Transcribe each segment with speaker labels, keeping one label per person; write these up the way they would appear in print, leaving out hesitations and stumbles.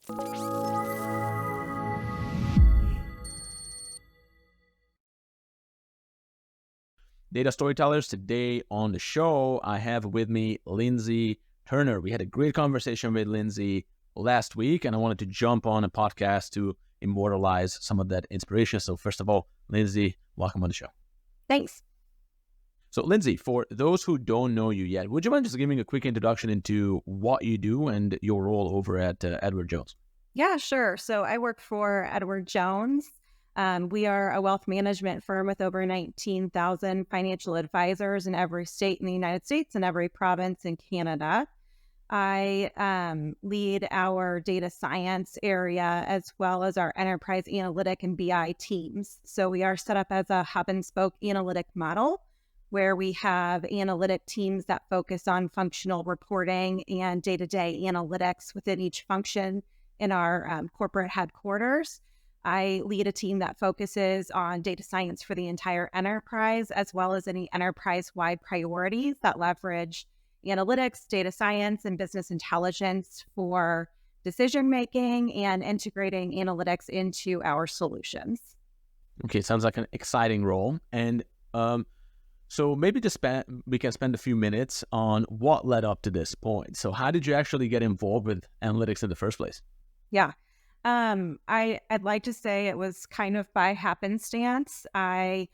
Speaker 1: Data storytellers, today on the show, I have with me Lindsay Turner. We had a great conversation with Lindsay last week, and I wanted to jump on a podcast to immortalize some of that inspiration. So first of all, Lindsay, welcome on the show.
Speaker 2: Thanks.
Speaker 1: So Lindsay, for those who don't know you yet, would you mind just giving a quick introduction into what you do and your role over at Edward Jones?
Speaker 2: Yeah, sure. So I work for Edward Jones. We are a wealth management firm with over 19,000 financial advisors in every state in the United States and every province in Canada. I lead our data science area as well as our enterprise analytic and BI teams. So we are set up as a hub and spoke analytic model where we have analytic teams that focus on functional reporting and day-to-day analytics within each function in our corporate headquarters. I lead a team that focuses on data science for the entire enterprise, as well as any enterprise-wide priorities that leverage analytics, data science, and business intelligence for decision-making and integrating analytics into our solutions.
Speaker 1: Okay, sounds like an exciting role. And so maybe we can spend a few minutes on what led up to this point. So how did you actually get involved with analytics in the first place?
Speaker 2: Yeah. I'd like to say it was kind of by happenstance. My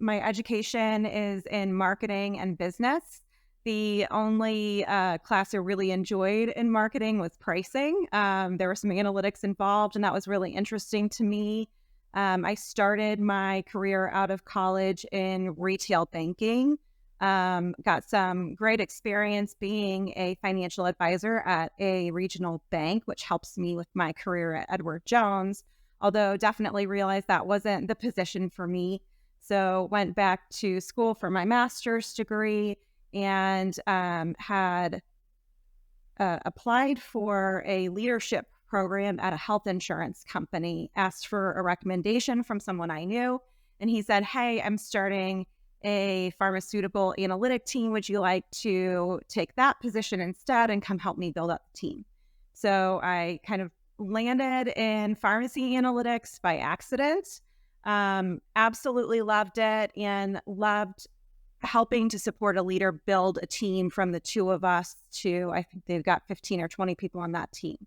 Speaker 2: education is in marketing and business. The only class I really enjoyed in marketing was pricing. There was some analytics involved, and that was really interesting to me. I started my career out of college in retail banking. Got some great experience being a financial advisor at a regional bank, which helps me with my career at Edward Jones, although definitely realized that wasn't the position for me. So went back to school for my master's degree and had applied for a leadership program at a health insurance company, asked for a recommendation from someone I knew, and he said, "Hey, I'm starting a pharmaceutical analytic team. Would you like to take that position instead and come help me build up the team?" So I kind of landed in pharmacy analytics by accident. Absolutely loved it and loved helping to support a leader build a team from the two of us to, I think they've got 15 or 20 people on that team.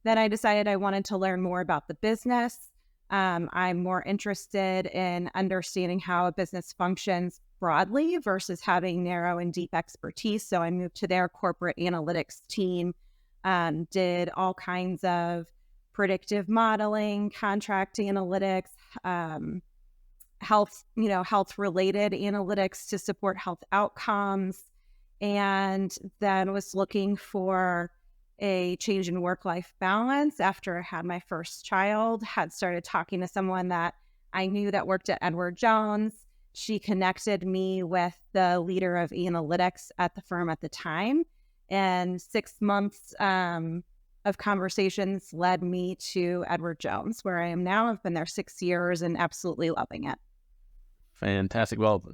Speaker 2: Then I decided I wanted to learn more about the business. I'm more interested in understanding how a business functions broadly versus having narrow and deep expertise. So I moved to their corporate analytics team, did all kinds of predictive modeling, contract analytics, health-related analytics to support health outcomes, and then was looking for a change in work-life balance after I had my first child, had started talking to someone that I knew that worked at Edward Jones. She connected me with the leader of analytics at the firm at the time. And 6 months of conversations led me to Edward Jones, where I am now. I've been there 6 years and absolutely loving it.
Speaker 1: Fantastic. Well,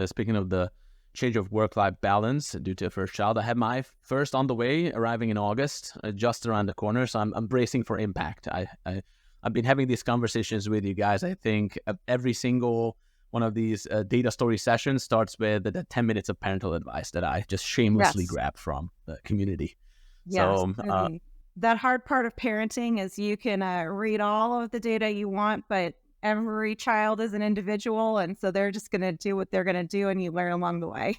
Speaker 1: speaking of the change of work-life balance due to a first child, I had my first on the way, arriving in August, just around the corner. So I'm bracing for impact. I've been having these conversations with you guys. I think every single one of these data story sessions starts with the 10 minutes of parental advice that I just shamelessly grab from the community.
Speaker 2: Yes, so that hard part of parenting is you can read all of the data you want, but every child is an individual, and so they're just going to do what they're going to do, and you learn along the way.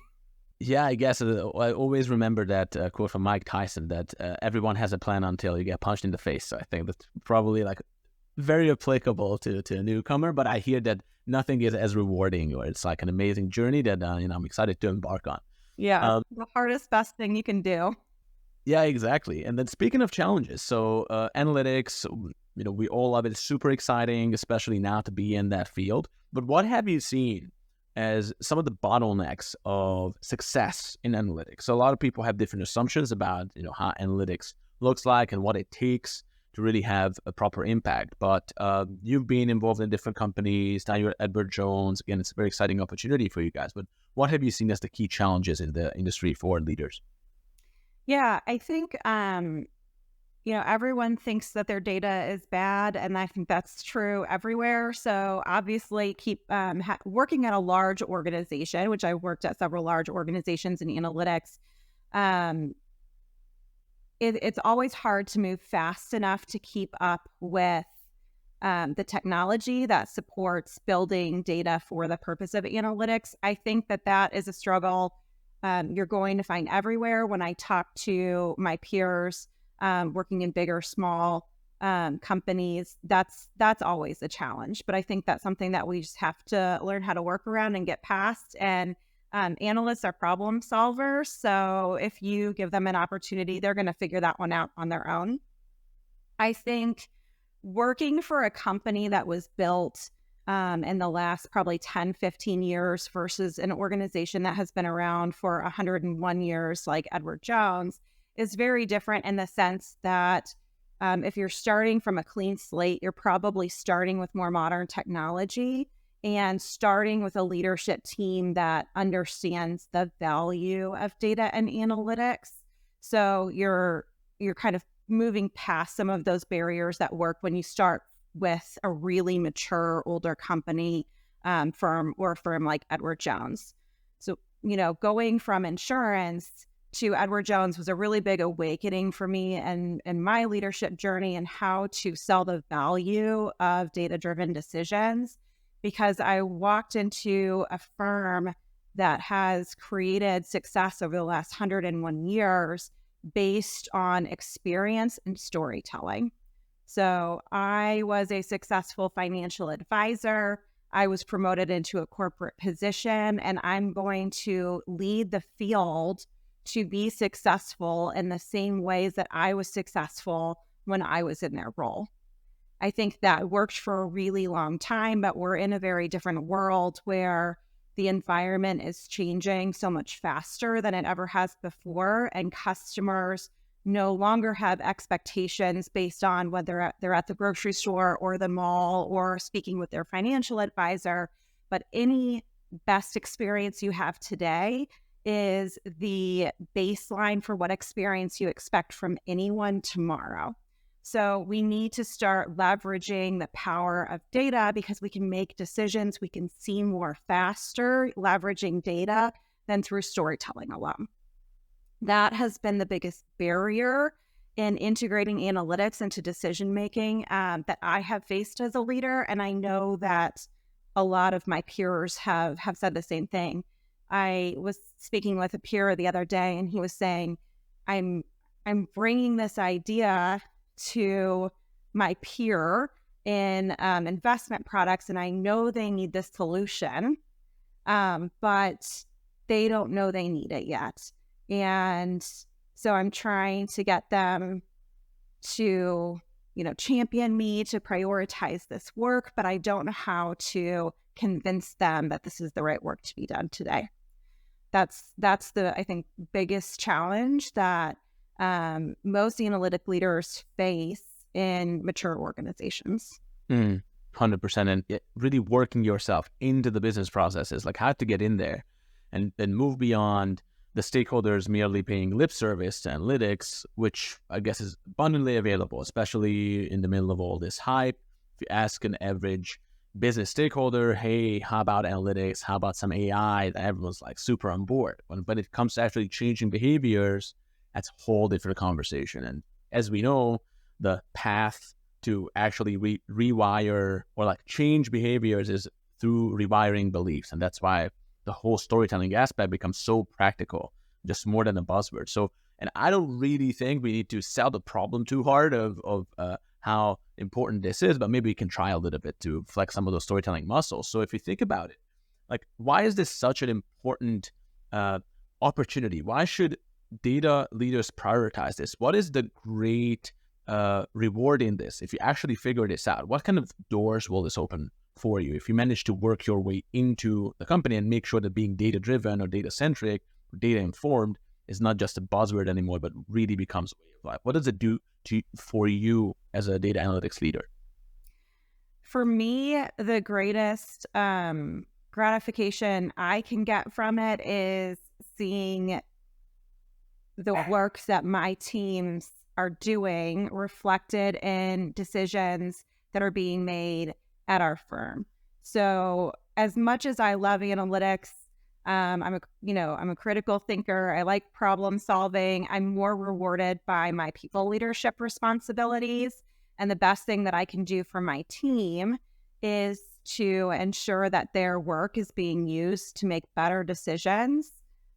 Speaker 1: Yeah, I guess I always remember that quote from Mike Tyson that everyone has a plan until you get punched in the face. So I think that's probably like very applicable to a newcomer, but I hear that nothing is as rewarding, or it's like an amazing journey that I'm excited to embark on.
Speaker 2: Yeah, the hardest, best thing you can do.
Speaker 1: Yeah, exactly. And then speaking of challenges, so analytics, we all love it. It's super exciting, especially now to be in that field. But what have you seen as some of the bottlenecks of success in analytics? So a lot of people have different assumptions about, how analytics looks like and what it takes to really have a proper impact. But you've been involved in different companies. Now you're at Edward Jones. Again, it's a very exciting opportunity for you guys. But what have you seen as the key challenges in the industry for leaders?
Speaker 2: Yeah, I think Everyone thinks that their data is bad, and I think that's true everywhere. So obviously, keep working at a large organization, which I worked at several large organizations in analytics. Um, it's always hard to move fast enough to keep up with the technology that supports building data for the purpose of analytics. I think that that is a struggle you're going to find everywhere. When I talk to my peers working in big or small companies, that's always a challenge. But I think that's something that we just have to learn how to work around and get past. And analysts are problem solvers. So if you give them an opportunity, they're going to figure that one out on their own. I think working for a company that was built in the last probably 10, 15 years versus an organization that has been around for 101 years, like Edward Jones, is very different in the sense that if you're starting from a clean slate, you're probably starting with more modern technology and starting with a leadership team that understands the value of data and analytics. So you're kind of moving past some of those barriers that work when you start with a really mature older company firm or a firm like Edward Jones. So, going from insurance to Edward Jones was a really big awakening for me and my leadership journey and how to sell the value of data-driven decisions, because I walked into a firm that has created success over the last 101 years based on experience and storytelling. So I was a successful financial advisor. I was promoted into a corporate position, and I'm going to lead the field to be successful in the same ways that I was successful when I was in their role. I think that worked for a really long time, but we're in a very different world where the environment is changing so much faster than it ever has before, and customers no longer have expectations based on whether they're at the grocery store or the mall or speaking with their financial advisor. But any best experience you have today is the baseline for what experience you expect from anyone tomorrow. So we need to start leveraging the power of data because we can make decisions, we can see more faster leveraging data than through storytelling alone. That has been the biggest barrier in integrating analytics into decision making that I have faced as a leader. And I know that a lot of my peers have said the same thing. I was speaking with a peer the other day, and he was saying, I'm bringing this idea to my peer in investment products, and I know they need this solution, but they don't know they need it yet. And so I'm trying to get them to, champion me to prioritize this work, but I don't know how to convince them that this is the right work to be done today. That's the, I think, biggest challenge that most analytic leaders face in mature organizations.
Speaker 1: 100%. And really working yourself into the business processes, like how to get in there and then move beyond the stakeholders merely paying lip service to analytics, which I guess is abundantly available, especially in the middle of all this hype. If you ask an average business stakeholder, hey, how about analytics? How about some AI? Everyone's like super on board. When it comes to actually changing behaviors, that's a whole different conversation. And as we know, the path to actually rewire or like change behaviors is through rewiring beliefs. And that's why the whole storytelling aspect becomes so practical, just more than a buzzword. So, and I don't really think we need to sell the problem too hard of how important this is, but maybe we can try a little bit to flex some of those storytelling muscles. So if you think about it, like, why is this such an important opportunity? Why should data leaders prioritize this? What is the great reward in this? If you actually figure this out, what kind of doors will this open for you if you manage to work your way into the company and make sure that being data-driven or data-centric, or data-informed is not just a buzzword anymore, but really becomes a way of life? What does it do for you as a data analytics leader?
Speaker 2: For me, the greatest gratification I can get from it is seeing the work that my teams are doing reflected in decisions that are being made at our firm. So as much as I love analytics, I'm a critical thinker. I like problem solving. I'm more rewarded by my people leadership responsibilities. And the best thing that I can do for my team is to ensure that their work is being used to make better decisions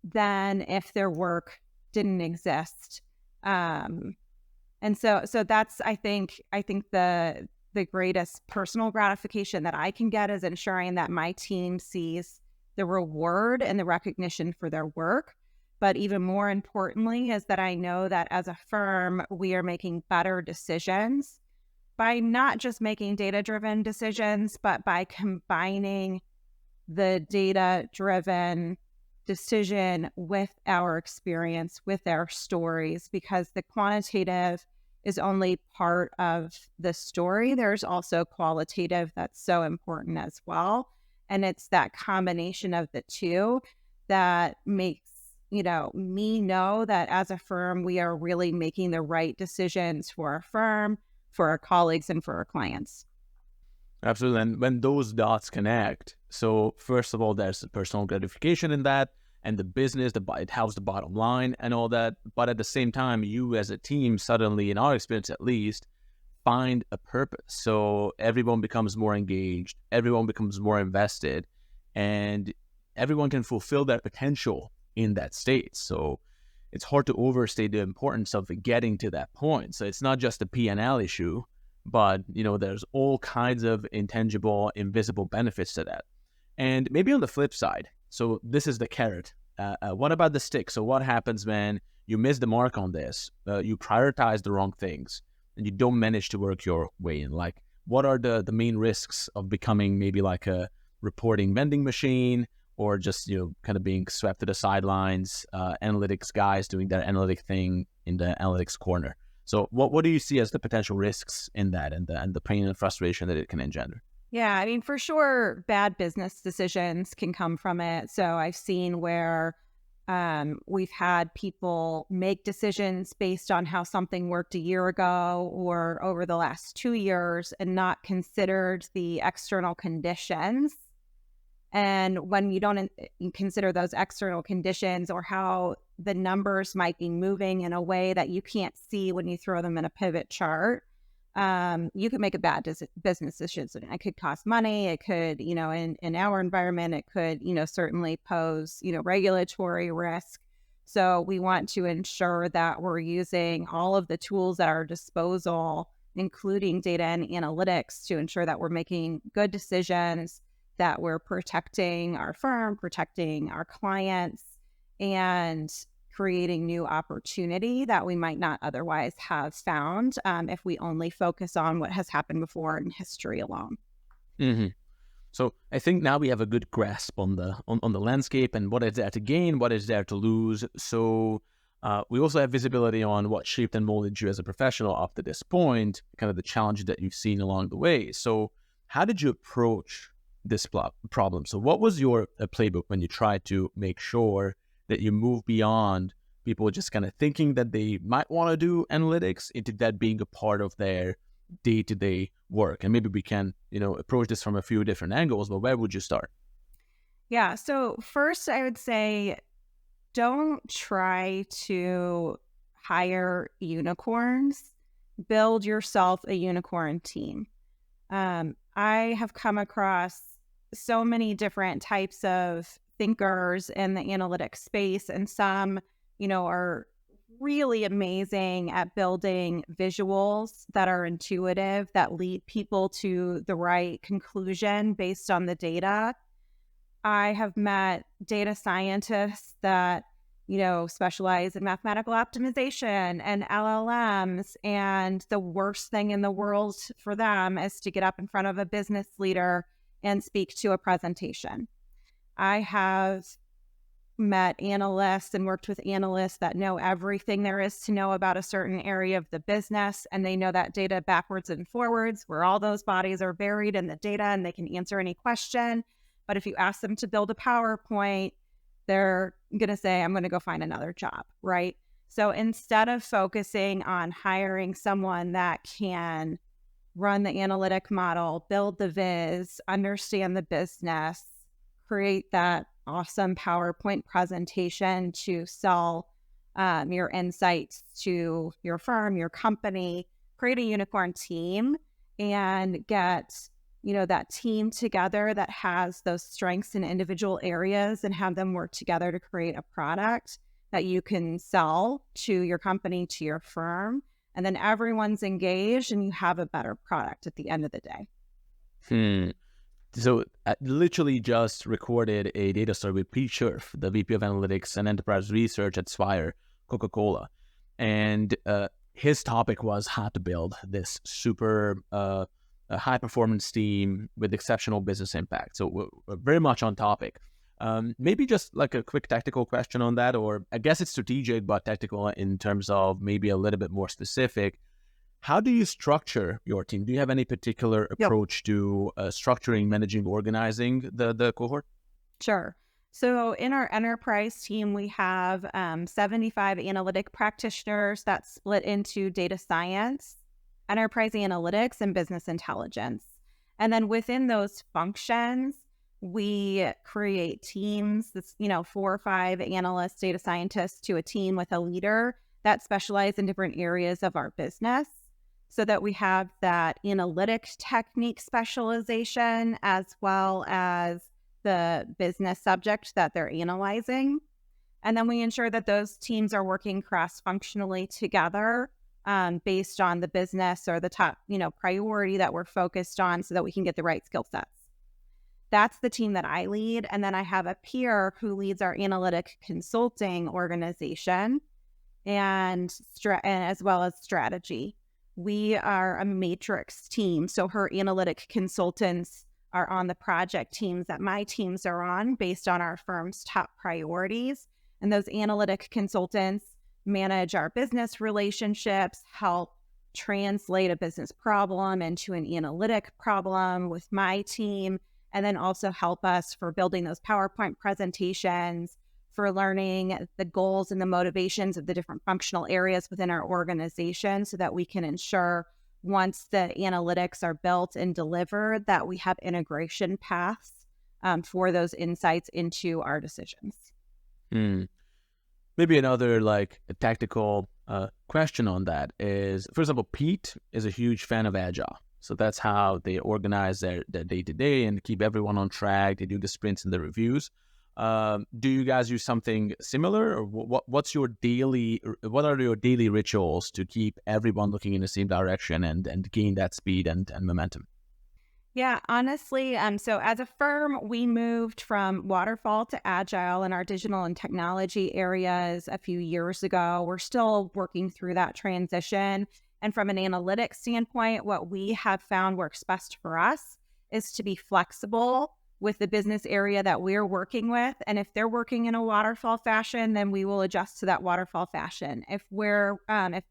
Speaker 2: than if their work didn't exist. And so that's I think the greatest personal gratification that I can get is ensuring that my team sees the reward and the recognition for their work. But even more importantly is that I know that as a firm, we are making better decisions by not just making data-driven decisions, but by combining the data-driven decision with our experience, with our stories, because the quantitative is only part of the story. There's also qualitative that's so important as well. And it's that combination of the two that makes, me know that as a firm, we are really making the right decisions for our firm, for our colleagues, and for our clients.
Speaker 1: Absolutely. And when those dots connect, so first of all, there's the personal gratification in that, and the business, it helps the bottom line and all that. But at the same time, you as a team suddenly, in our experience at least, find a purpose. So everyone becomes more engaged, everyone becomes more invested, and everyone can fulfill their potential in that state. So it's hard to overstate the importance of getting to that point. So it's not just a P&L issue, but there's all kinds of intangible, invisible benefits to that. And maybe on the flip side, so this is the carrot. What about the stick? So what happens when you miss the mark on this? You prioritize the wrong things and you don't manage to work your way in. Like, what are the main risks of becoming maybe like a reporting vending machine, or just kind of being swept to the sidelines, analytics guys doing their analytic thing in the analytics corner? So what do you see as the potential risks in that, and the pain and frustration that it can engender?
Speaker 2: Yeah, I mean, for sure, bad business decisions can come from it. So I've seen where we've had people make decisions based on how something worked a year ago or over the last 2 years and not considered the external conditions. And when you don't consider those external conditions or how the numbers might be moving in a way that you can't see when you throw them in a pivot chart, you could make a bad business decision. It could cost money. It could, in our environment, it could, certainly pose, regulatory risk. So we want to ensure that we're using all of the tools at our disposal, including data and analytics, to ensure that we're making good decisions, that we're protecting our firm, protecting our clients, and creating new opportunity that we might not otherwise have found if we only focus on what has happened before in history alone.
Speaker 1: Mm-hmm. So I think now we have a good grasp on the landscape and what is there to gain, what is there to lose. So we also have visibility on what shaped and molded you as a professional up to this point, kind of the challenges that you've seen along the way. So how did you approach this problem? So what was your playbook when you tried to make sure that you move beyond people just kind of thinking that they might want to do analytics into that being a part of their day-to-day work? And maybe we can, approach this from a few different angles, but where would you start?
Speaker 2: Yeah. So first, I would say don't try to hire unicorns. Build yourself a unicorn team. I have come across so many different types of thinkers in the analytics space, and some, are really amazing at building visuals that are intuitive, that lead people to the right conclusion based on the data. I have met data scientists that, specialize in mathematical optimization and LLMs, and the worst thing in the world for them is to get up in front of a business leader and speak to a presentation. I have met analysts and worked with analysts that know everything there is to know about a certain area of the business, and they know that data backwards and forwards, where all those bodies are buried in the data, and they can answer any question. But if you ask them to build a PowerPoint, they're going to say, I'm going to go find another job, right? So instead of focusing on hiring someone that can run the analytic model, build the viz, understand the business, create that awesome PowerPoint presentation to sell your insights to your firm, your company, create a unicorn team and get, that team together that has those strengths in individual areas and have them work together to create a product that you can sell to your company, to your firm. And then everyone's engaged and you have a better product at the end of the day.
Speaker 1: Hmm. So I literally just recorded a data story with Pete Scherf, the VP of Analytics and Enterprise Research at Swire Coca-Cola. And his topic was how to build this super high-performance team with exceptional business impact. So we're very much on topic. Maybe just like a quick technical question on that, or I guess it's strategic but technical in terms of maybe a little bit more specific. How do you structure your team? Do you have any particular approach to structuring, managing, organizing the cohort?
Speaker 2: Sure. So in our enterprise team, we have 75 analytic practitioners that split into data science, enterprise analytics, and business intelligence. And then within those functions, we create teams that's, 4 or 5 analysts, data scientists to a team with a leader that specialize in different areas of our business so that we have that analytic technique specialization as well as the business subject that they're analyzing. And then we ensure that those teams are working cross-functionally together based on the business or the top, priority that we're focused on so that we can get the right skill sets. That's the team that I lead. And then I have a peer who leads our analytic consulting organization and as well as strategy. We are a matrix team. So her analytic consultants are on the project teams that my teams are on based on our firm's top priorities. And those analytic consultants manage our business relationships, help translate a business problem into an analytic problem with my team, and then also help us for building those PowerPoint presentations, for learning the goals and the motivations of the different functional areas within our organization so that we can ensure once the analytics are built and delivered that we have integration paths for those insights into our decisions.
Speaker 1: Maybe another tactical question on that is, for example, Pete is a huge fan of Agile. So that's how they organize their day-to-day and keep everyone on track. They do the sprints and the reviews. Do you guys use something similar, or what are your daily rituals to keep everyone looking in the same direction and gain that speed and momentum?
Speaker 2: Yeah, honestly, so as a firm, we moved from waterfall to agile in our digital and technology areas a few years ago. We're still working through that transition. And from an analytics standpoint, what we have found works best for us is to be flexible with the business area that we're working with. And if they're working in a waterfall fashion, then we will adjust to that waterfall fashion. If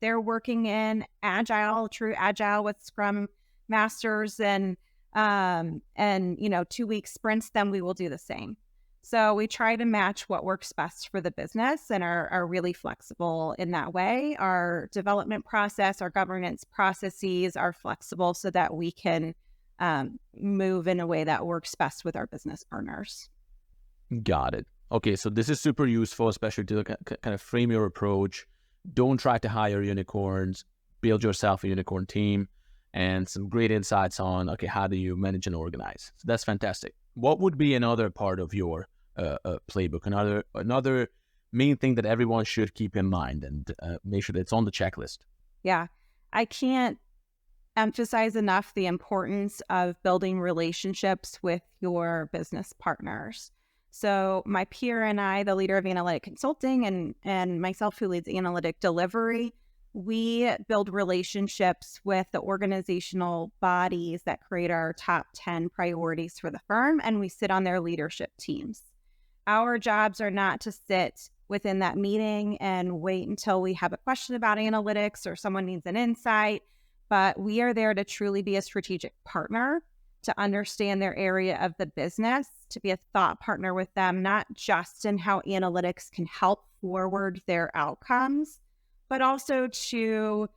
Speaker 2: they're working in agile, true agile with Scrum masters and 2-week sprints, then we will do the same. So we try to match what works best for the business and are really flexible in that way. Our development process, our governance processes are flexible so that we can move in a way that works best with our business partners.
Speaker 1: Got it. Okay, so this is super useful, especially to kind of frame your approach. Don't try to hire unicorns. Build yourself a unicorn team, and some great insights on, okay, how do you manage and organize? So that's fantastic. What would be another part of your playbook? Another main thing that everyone should keep in mind and make sure that it's on the checklist?
Speaker 2: Yeah, I can't emphasize enough the importance of building relationships with your business partners. So my peer and I, the leader of analytic consulting and myself who leads analytic delivery, we build relationships with the organizational bodies that create our top 10 priorities for the firm, and we sit on their leadership teams. Our jobs are not to sit within that meeting and wait until we have a question about analytics or someone needs an insight, but we are there to truly be a strategic partner, to understand their area of the business, to be a thought partner with them, not just in how analytics can help forward their outcomes, but also to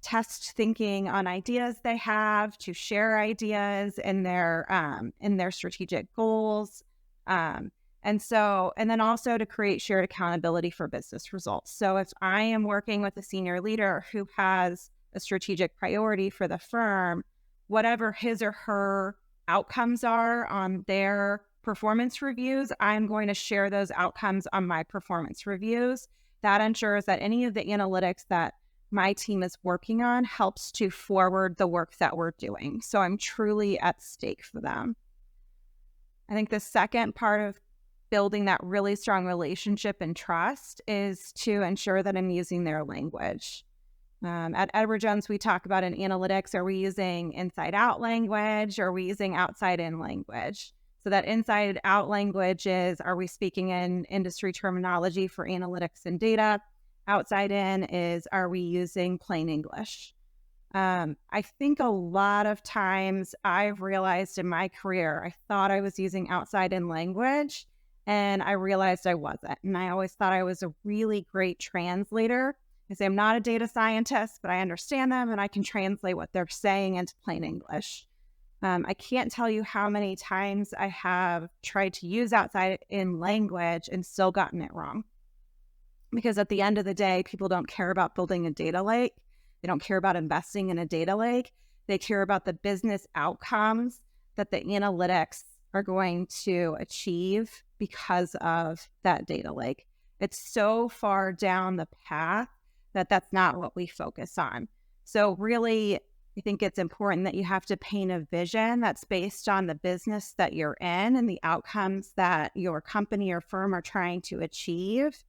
Speaker 2: test thinking on ideas they have, to share ideas in their strategic goals. And then also to create shared accountability for business results. So if I am working with a senior leader who has a strategic priority for the firm, whatever his or her outcomes are on their performance reviews, I'm going to share those outcomes on my performance reviews. That ensures that any of the analytics that my team is working on helps to forward the work that we're doing. So I'm truly at stake for them. I think the second part of building that really strong relationship and trust is to ensure that I'm using their language. At Edward Jones, we talk about in analytics, are we using inside out language or are we using outside in language? So that inside out language is, are we speaking in industry terminology for analytics and data? Outside in is, are we using plain English? I think a lot of times I've realized in my career, I thought I was using outside in language and I realized I wasn't. And I always thought I was a really great translator. I say I'm not a data scientist, but I understand them and I can translate what they're saying into plain English. I can't tell you how many times I have tried to use outside in language and still gotten it wrong. Because at the end of the day, people don't care about building a data lake. They don't care about investing in a data lake. They care about the business outcomes that the analytics are going to achieve because of that data lake. It's so far down the path that that's not what we focus on. So really, I think it's important that you have to paint a vision that's based on the business that you're in and the outcomes that your company or firm are trying to achieve.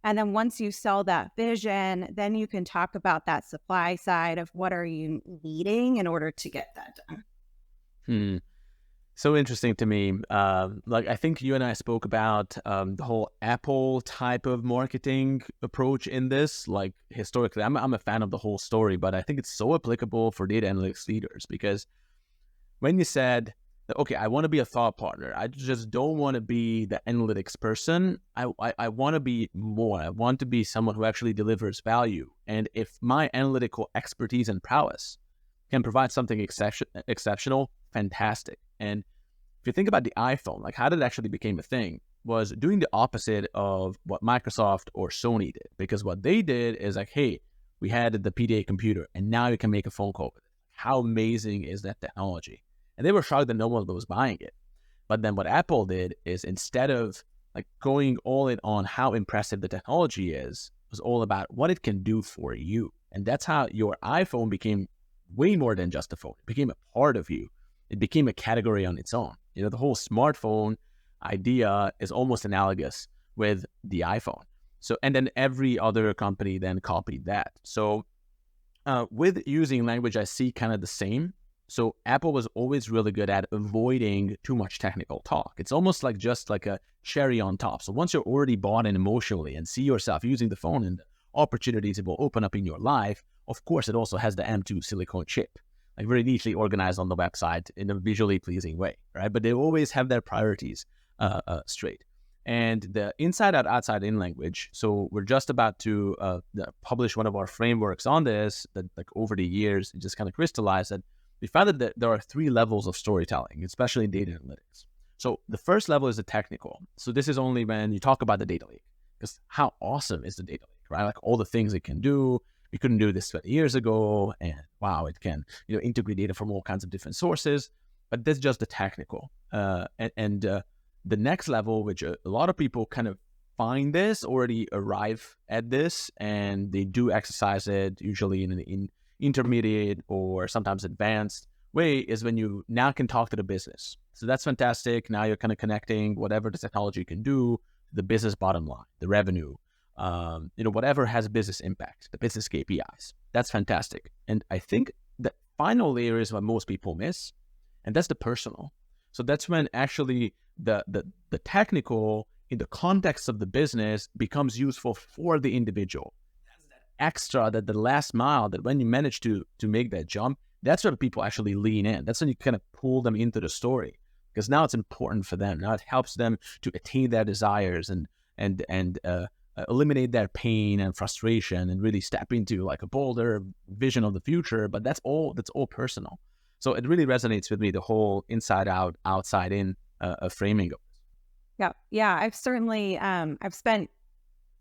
Speaker 2: And then once you sell that vision, then you can talk about that supply side of what are you needing in order to get that done.
Speaker 1: So interesting to me. I think you and I spoke about the whole Apple type of marketing approach in this. Like historically, I'm a fan of the whole story, but I think it's so applicable for data analytics leaders because when you said, okay, I want to be a thought partner. I just don't want to be the analytics person. I want to be more. I want to be someone who actually delivers value. And if my analytical expertise and prowess can provide something exceptional, fantastic. And if you think about the iPhone, like how did it actually become a thing, was doing the opposite of what Microsoft or Sony did. Because what they did is like, hey, we had the PDA computer and now you can make a phone call with it. How amazing is that technology? And they were shocked that no one was buying it. But then what Apple did is instead of like going all in on how impressive the technology is, it was all about what it can do for you. And that's how your iPhone became way more than just a phone. It became a part of you. It became a category on its own. You know, the whole smartphone idea is almost analogous with the iPhone. So, and then every other company then copied that. So with using language, I see kind of the same. So Apple was always really good at avoiding too much technical talk. It's almost like just like a cherry on top. So once you're already bought in emotionally and see yourself using the phone and the opportunities it will open up in your life, of course, it also has the M2 silicone chip, like very neatly organized on the website in a visually pleasing way, right? But they always have their priorities straight. And the inside out, outside in language. So we're just about to publish one of our frameworks on this that like over the years, it just kind of crystallized that we found that there are 3 levels of storytelling, especially in data analytics. So the first level is the technical. So this is only when you talk about the data lake, because how awesome is the data lake, right? Like all the things it can do. We couldn't do this 20 years ago, and wow, it can integrate data from all kinds of different sources. But that's just the technical. The next level, which a lot of people kind of find this, already arrive at this, and they do exercise it usually in an intermediate or sometimes advanced way, is when you now can talk to the business. So that's fantastic. Now you're kind of connecting whatever the technology can do to the business bottom line, the revenue, whatever has business impact, the business KPIs. That's fantastic. And I think the final layer is what most people miss, and that's the personal. So that's when actually the technical in the context of the business becomes useful for the individual. Extra, that the last mile, that when you manage to make that jump, that's where people actually lean in. That's when you kind of pull them into the story, because now it's important for them. Now it helps them to attain their desires and eliminate their pain and frustration and really step into like a bolder vision of the future. But that's all personal. So it really resonates with me, the whole inside out, outside in framing.
Speaker 2: Yeah. Yeah. I've certainly, I've spent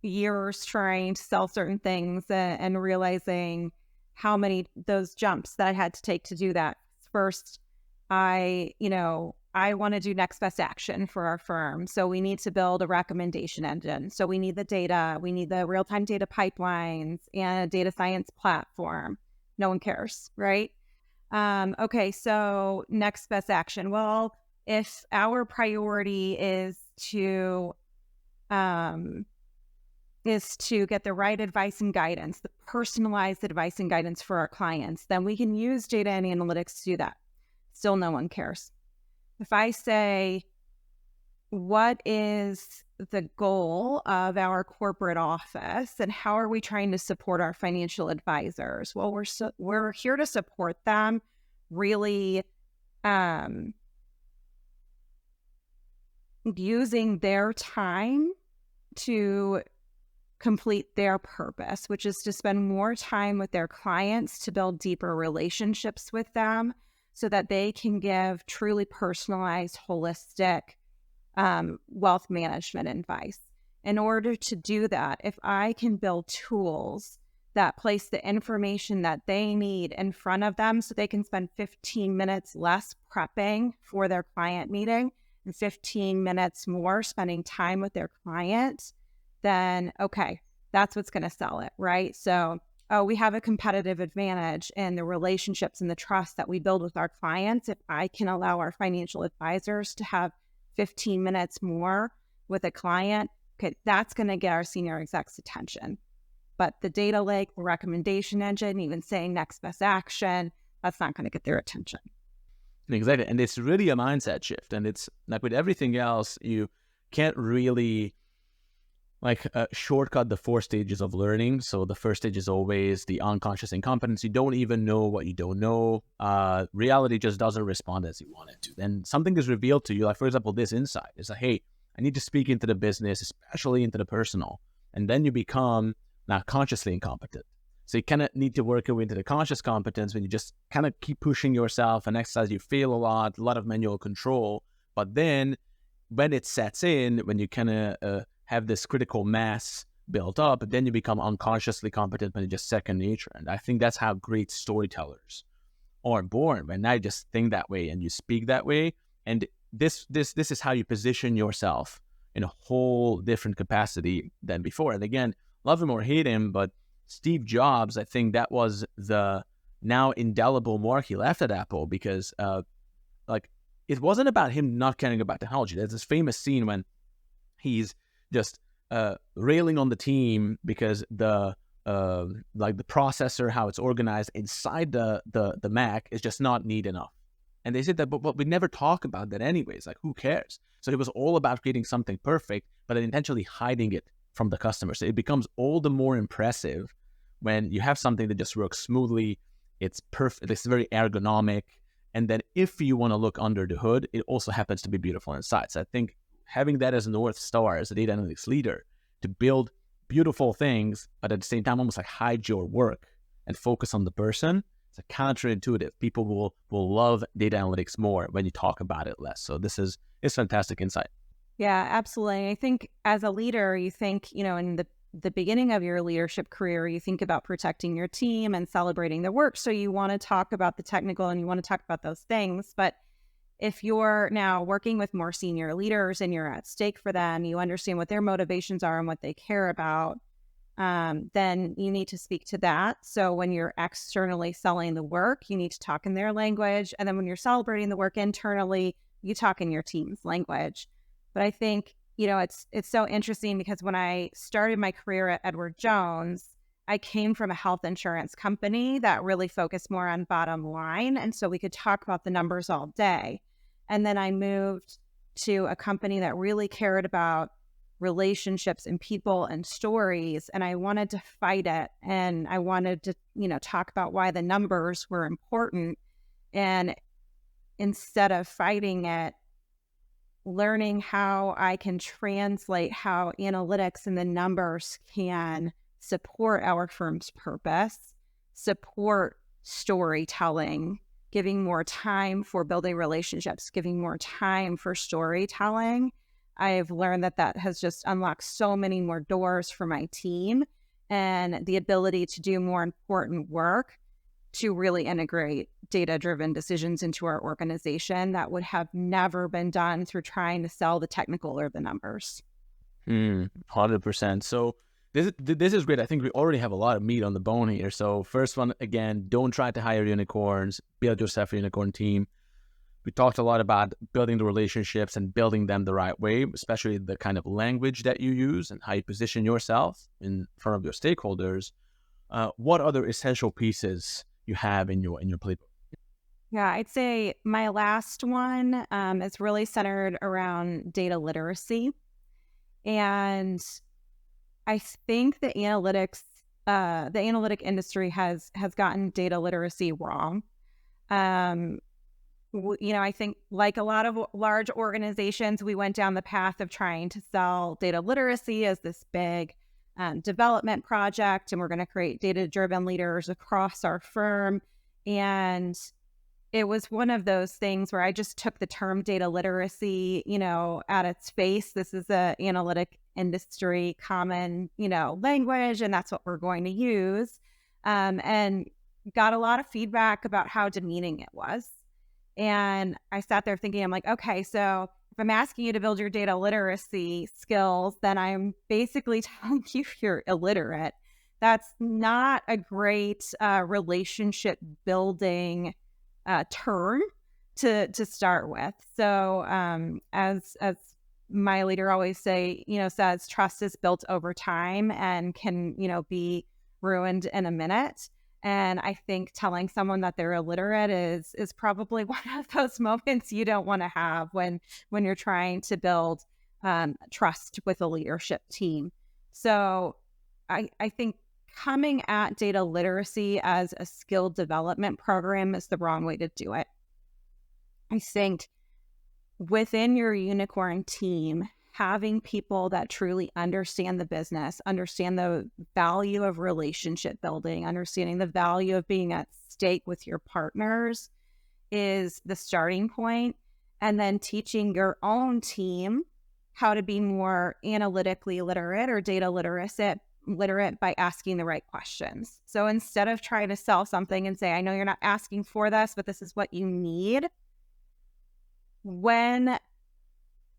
Speaker 2: years trying to sell certain things and realizing how many those jumps that I had to take to do that. First, I want to do next best action for our firm. So we need to build a recommendation engine. So we need the data, we need the real-time data pipelines and a data science platform. No one cares, right? Okay, so next best action. Well, if our priority um, is to get the right advice and guidance, the personalized advice and guidance for our clients, then we can use data and analytics to do that. Still, no one cares. If I say, what is the goal of our corporate office and how are we trying to support our financial advisors? Well, we're here to support them really using their time to complete their purpose, which is to spend more time with their clients to build deeper relationships with them so that they can give truly personalized, holistic wealth management advice. In order to do that, if I can build tools that place the information that they need in front of them so they can spend 15 minutes less prepping for their client meeting and 15 minutes more spending time with their client, then okay, that's what's going to sell it, right? So, we have a competitive advantage in the relationships and the trust that we build with our clients. If I can allow our financial advisors to have 15 minutes more with a client, okay, that's going to get our senior execs' attention. But the data lake, the recommendation engine, even saying next best action, that's not going to get their attention.
Speaker 1: Exactly. And it's really a mindset shift. And it's like with everything else, you can't really shortcut the 4 stages of learning. So the first stage is always the unconscious incompetence. You don't even know what you don't know. Reality just doesn't respond as you want it to. Then something is revealed to you. Like, for example, this insight is like, hey, I need to speak into the business, especially into the personal. And then you become now consciously incompetent. So you kind of need to work your way into the conscious competence when you just kind of keep pushing yourself and exercise. You fail a lot of manual control. But then when it sets in, when you kind of have this critical mass built up, then you become unconsciously competent when it's just second nature. And I think that's how great storytellers are born, when I just think that way and you speak that way. And this is how you position yourself in a whole different capacity than before. And again, love him or hate him, but Steve Jobs, I think that was the now indelible mark he left at Apple, because it wasn't about him not caring about technology. There's this famous scene when he's just railing on the team because the processor, how it's organized inside the Mac is just not neat enough. And they said that, but we never talk about that anyways. Like, who cares? So it was all about creating something perfect, but then intentionally hiding it from the customer. So it becomes all the more impressive when you have something that just works smoothly. It's perfect. It's very ergonomic. And then if you want to look under the hood, it also happens to be beautiful inside. So I think having that as a North Star, as a data analytics leader, to build beautiful things, but at the same time, almost like hide your work and focus on the person, it's a counterintuitive. People will love data analytics more when you talk about it less. So it's fantastic insight.
Speaker 2: Yeah, absolutely. I think as a leader, you think, in the beginning of your leadership career, you think about protecting your team and celebrating the work. So you want to talk about the technical and you want to talk about those things. But if you're now working with more senior leaders and you're at stake for them, you understand what their motivations are and what they care about, then you need to speak to that. So when you're externally selling the work, you need to talk in their language. And then when you're celebrating the work internally, you talk in your team's language. But I think, it's so interesting because when I started my career at Edward Jones, I came from a health insurance company that really focused more on bottom line. And so we could talk about the numbers all day. And then I moved to a company that really cared about relationships and people and stories. And I wanted to fight it. And I wanted to, talk about why the numbers were important. And instead of fighting it, learning how I can translate how analytics and the numbers can support our firm's purpose, support storytelling, giving more time for building relationships, giving more time for storytelling. I've learned that that has just unlocked so many more doors for my team and the ability to do more important work to really integrate data-driven decisions into our organization that would have never been done through trying to sell the technical or the numbers.
Speaker 1: 100%. So this is great. I think we already have a lot of meat on the bone here. So first one, again, don't try to hire unicorns. Build yourself a unicorn team. We talked a lot about building the relationships and building them the right way, especially the kind of language that you use and how you position yourself in front of your stakeholders. What other essential pieces you have in your playbook?
Speaker 2: Yeah, I'd say my last one is really centered around data literacy. And I think the analytic industry has gotten data literacy wrong. I think like a lot of large organizations, we went down the path of trying to sell data literacy as this big development project, and we're going to create data-driven leaders across our firm. And it was one of those things where I just took the term data literacy, at its face. This is a analytic industry common, language, and that's what we're going to use. And got a lot of feedback about how demeaning it was. And I sat there thinking, I'm like, okay, so if I'm asking you to build your data literacy skills, then I'm basically telling you you're illiterate. That's not a great relationship building term to start with. So as my leader always says, trust is built over time and can, be ruined in a minute. And I think telling someone that they're illiterate is probably one of those moments you don't want to have when you're trying to build trust with a leadership team. So I think coming at data literacy as a skill development program is the wrong way to do it. I think within your unicorn team, having people that truly understand the business, understand the value of relationship building, understanding the value of being at stake with your partners is the starting point. And then teaching your own team how to be more analytically literate or data literate by asking the right questions. So instead of trying to sell something and say, I know you're not asking for this, but this is what you need. When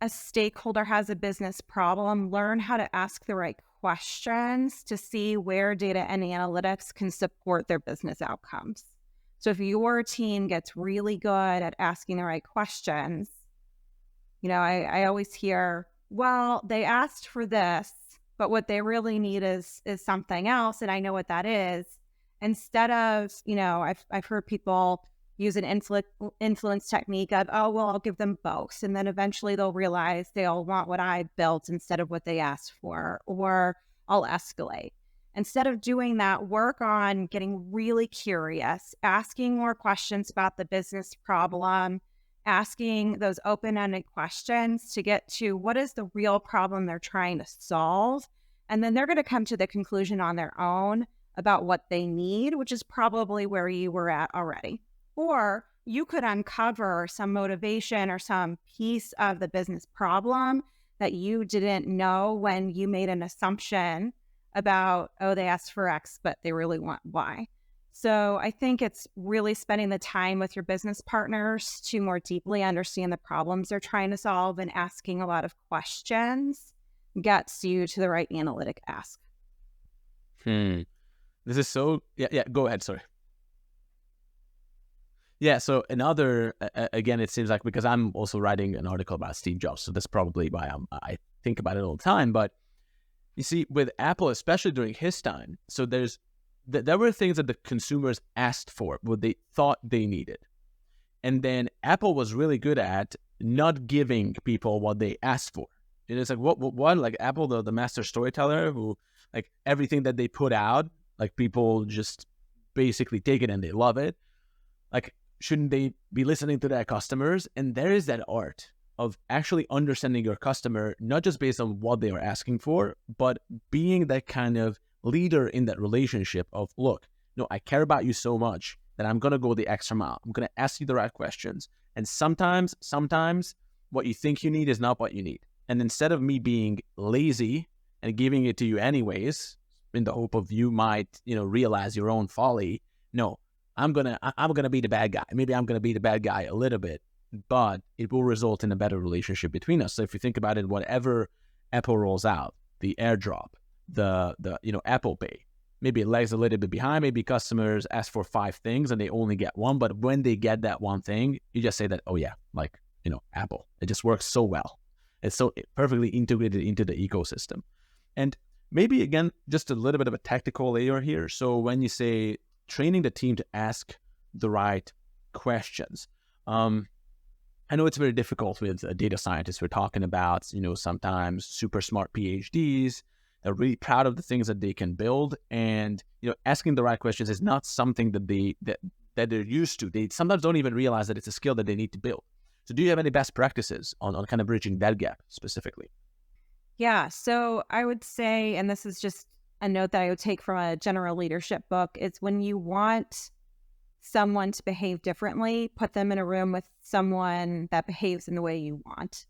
Speaker 2: a stakeholder has a business problem, learn how to ask the right questions to see where data and analytics can support their business outcomes. So if your team gets really good at asking the right questions, I always hear, well, they asked for this, but what they really need is something else, and I know what that is. Instead of, I've heard people use an influence technique of, oh, well, I'll give them both. And then eventually they'll realize they all want what I built instead of what they asked for, or I'll escalate. Instead of doing that, work on getting really curious, asking more questions about the business problem, asking those open-ended questions to get to what is the real problem they're trying to solve. And then they're going to come to the conclusion on their own about what they need, which is probably where you were at already. Or you could uncover some motivation or some piece of the business problem that you didn't know when you made an assumption about, oh, they asked for X, but they really want Y. So I think it's really spending the time with your business partners to more deeply understand the problems they're trying to solve, and asking a lot of questions gets you to the right analytic ask.
Speaker 1: This is so, yeah, go ahead, sorry. Yeah, so another, again, it seems like, because I'm also writing an article about Steve Jobs, so that's probably why I think about it all the time. But you see, with Apple, especially during his time, so there were things that the consumers asked for, what they thought they needed. And then Apple was really good at not giving people what they asked for. And it's like, what, like Apple, the master storyteller, who, like, everything that they put out, like, people just basically take it and they love it. Like, shouldn't they be listening to their customers? And there is that art of actually understanding your customer, not just based on what they are asking for, but being that kind of leader in that relationship of, look, I care about you so much that I'm going to go the extra mile. I'm going to ask you the right questions. And sometimes what you think you need is not what you need. And instead of me being lazy and giving it to you anyways, in the hope of you might, realize your own folly, no, I'm going to be the bad guy. Maybe I'm going to be the bad guy a little bit, but it will result in a better relationship between us. So if you think about it, whatever Apple rolls out, the AirDrop, the Apple Pay, maybe it lags a little bit behind. Maybe customers ask for 5 things and they only get one. But when they get that one thing, you just say that, oh yeah, Apple, it just works so well. It's so perfectly integrated into the ecosystem. And maybe, again, just a little bit of a tactical layer here. So when you say training the team to ask the right questions, I know it's very difficult with data scientists. We're talking about, sometimes super smart PhDs. They're really proud of the things that they can build, and asking the right questions is not something that they're used to. They sometimes don't even realize that it's a skill that they need to build. So, do you have any best practices on kind of bridging that gap specifically?
Speaker 2: Yeah. So I would say, and this is just a note that I would take from a general leadership book, is when you want someone to behave differently, put them in a room with someone that behaves in the way you want.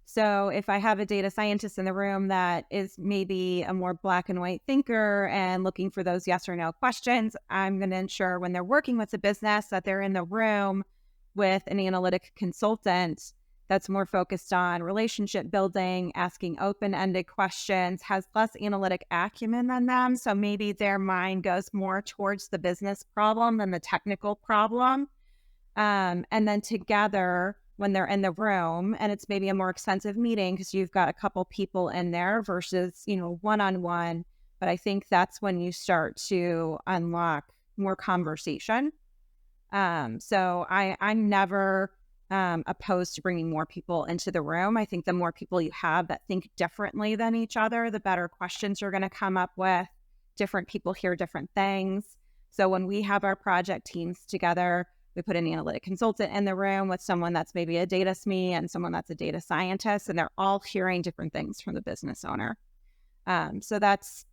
Speaker 2: So if I have a data scientist in the room that is maybe a more black and white thinker and looking for those yes or no questions, I'm going to ensure when they're working with the business that they're in the room with an analytic consultant that's more focused on relationship building, asking open-ended questions, has less analytic acumen than them. So maybe their mind goes more towards the business problem than the technical problem. And then together, when they're in the room, and it's maybe a more extensive meeting because you've got a couple people in there versus, one-on-one. But I think that's when you start to unlock more conversation. So I'm never opposed to bringing more people into the room. I think the more people you have that think differently than each other, the better questions you're going to come up with. Different people hear different things. So when we have our project teams together, we put an analytic consultant in the room with someone that's maybe a data SME and someone that's a data scientist, and they're all hearing different things from the business owner. So that's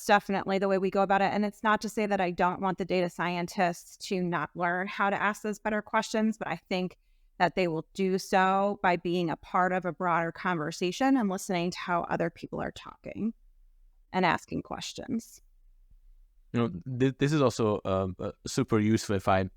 Speaker 2: definitely the way we go about it. And it's not to say that I don't want the data scientists to not learn how to ask those better questions, but I think that they will do so by being a part of a broader conversation and listening to how other people are talking and asking questions.
Speaker 1: This is also super useful if I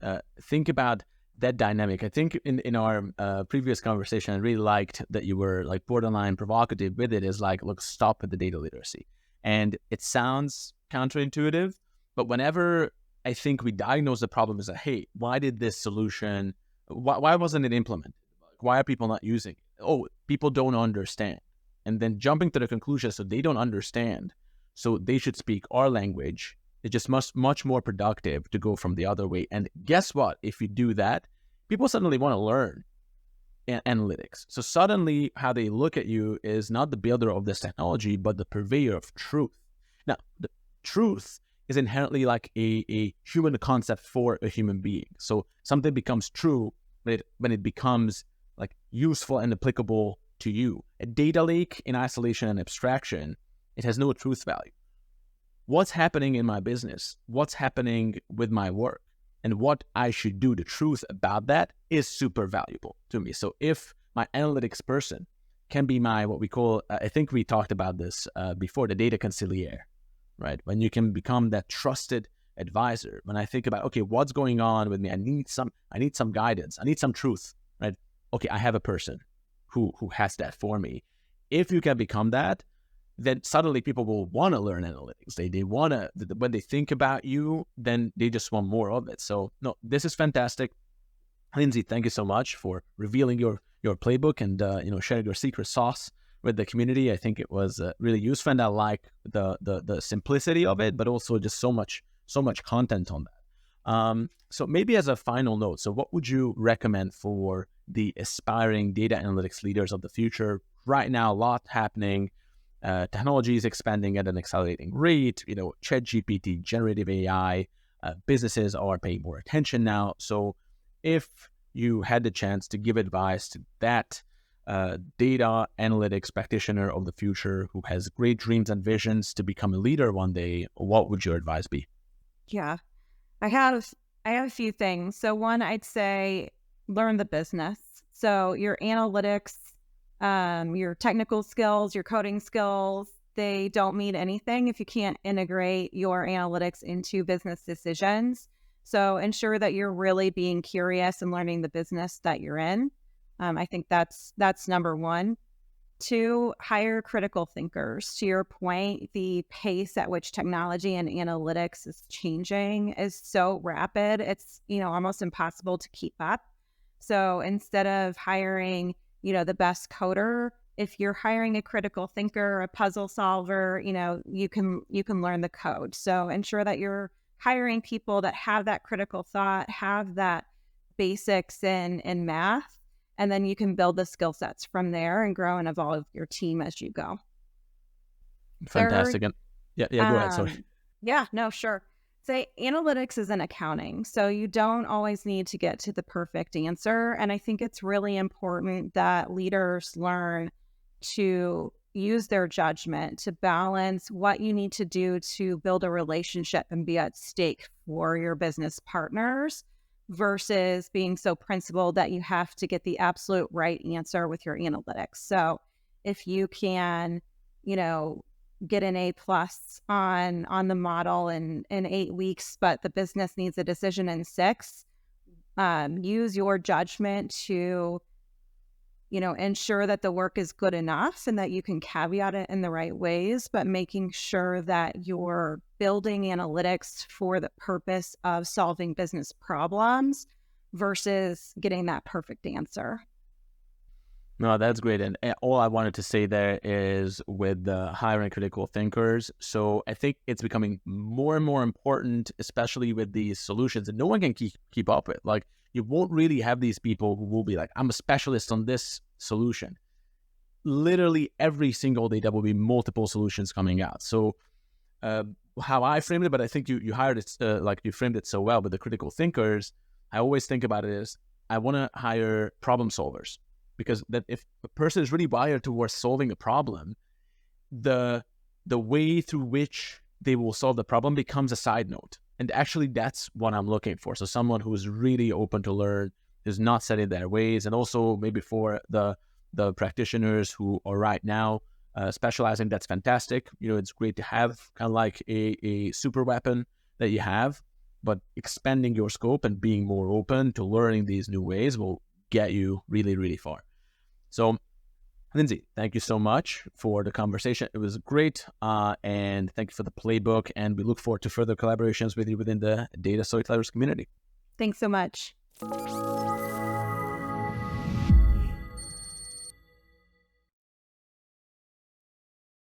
Speaker 1: think about that dynamic. I think in our previous conversation, I really liked that you were like borderline provocative with it. Is like, look, stop with the data literacy. And it sounds counterintuitive, but whenever I think we diagnose the problem as hey, why did this solution, why wasn't it implemented? Why are people not using it? Oh, people don't understand. And then jumping to the conclusion, so they don't understand, so they should speak our language. It's just much more productive to go from the other way. And guess what? If you do that, people suddenly want to learn analytics. So suddenly how they look at you is not the builder of this technology, but the purveyor of truth. Now, the truth is inherently like a human concept for a human being. So something becomes true when it becomes like useful and applicable to you. A data lake in isolation and abstraction, it has no truth value. What's happening in my business, what's happening with my work, and what I should do, the truth about that is super valuable to me. So if my analytics person can be my, what we call, I think we talked about this before, the data conciliaire, right? When you can become that trusted advisor. When I think about, okay, what's going on with me? I need some guidance. I need some truth, right? Okay, I have a person who has that for me. If you can become that, then suddenly people will want to learn analytics. They want to, when they think about you, then they just want more of it. So no, this is fantastic. Lindsay, thank you so much for revealing your playbook and sharing your secret sauce with the community. I think it was really useful, and I like the simplicity of it, but also just so much content on that. So maybe as a final note, so what would you recommend for the aspiring data analytics leaders of the future? Right now, a lot happening. Technology is expanding at an accelerating rate. ChatGPT, generative AI, businesses are paying more attention now. So if you had the chance to give advice to that data analytics practitioner of the future who has great dreams and visions to become a leader one day, what would your advice be?
Speaker 2: Yeah, I have a few things. So one, I'd say learn the business. So your analytics, your technical skills, your coding skills, they don't mean anything if you can't integrate your analytics into business decisions. So ensure that you're really being curious and learning the business that you're in. I think that's number one. Two, hire critical thinkers. To your point, the pace at which technology and analytics is changing is so rapid. It's, almost impossible to keep up. So instead of hiring, the best coder, if you're hiring a critical thinker, a puzzle solver, you can learn the code. So ensure that you're hiring people that have that critical thought, have that basics in math, and then you can build the skill sets from there and grow and evolve your team as you go. Third,
Speaker 1: Fantastic. And yeah, go ahead. Sorry.
Speaker 2: yeah, no, sure. Say analytics is an accounting, so you don't always need to get to the perfect answer. And I think it's really important that leaders learn to use their judgment to balance what you need to do to build a relationship and be at stake for your business partners versus being so principled that you have to get the absolute right answer with your analytics. So if you can, get an A+ on the model in 8 weeks, but the business needs a decision in 6, use your judgment to, ensure that the work is good enough and that you can caveat it in the right ways, but making sure that you're building analytics for the purpose of solving business problems versus getting that perfect answer.
Speaker 1: No, that's great. And all I wanted to say there is with the hiring critical thinkers. So I think it's becoming more and more important, especially with these solutions that no one can keep up with. Like, you won't really have these people who will be like, I'm a specialist on this solution. Literally every single day, there will be multiple solutions coming out. So how I framed it, but I think you hired it, you framed it so well with the critical thinkers. I always think about it as I want to hire problem solvers. Because that if a person is really wired towards solving a problem, the way through which they will solve the problem becomes a side note. And actually, that's what I'm looking for. So someone who is really open to learn, who's not set in their ways, and also maybe for the practitioners who are right now specializing, that's fantastic. It's great to have kind of like a super weapon that you have, but expanding your scope and being more open to learning these new ways will get you really, really far. So, Lindsay, thank you so much for the conversation. It was great, and thank you for the playbook, and we look forward to further collaborations with you within the Data Storytellers community.
Speaker 2: Thanks so much.